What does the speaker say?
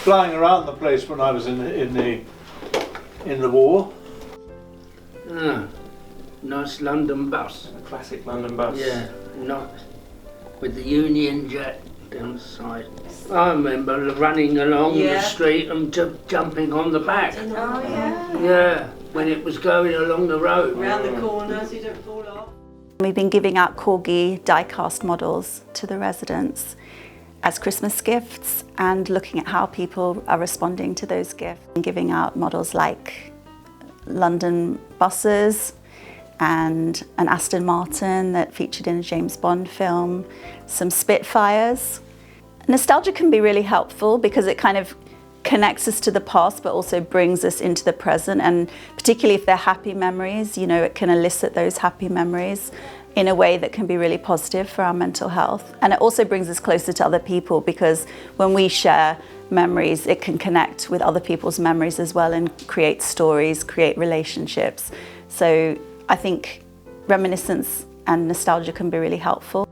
flying around the place when I was in the war. Ah, nice London bus. A classic London bus. Yeah, nice. With the Union Jack down the side. I remember running along the street and jumping on the back. Oh yeah. Yeah, when it was going along the road. Round the corner so you don't fall off. We've been giving out Corgi die-cast models to the residents as Christmas gifts and looking at how people are responding to those gifts. And giving out models like London buses and an Aston Martin that featured in a James Bond film, some Spitfires. Nostalgia can be really helpful because it kind of connects us to the past but also brings us into the present, and particularly if they're happy memories, you know, it can elicit those happy memories in a way that can be really positive for our mental health. And it also brings us closer to other people because when we share memories, it can connect with other people's memories as well and create stories, create relationships. So I think reminiscence and nostalgia can be really helpful.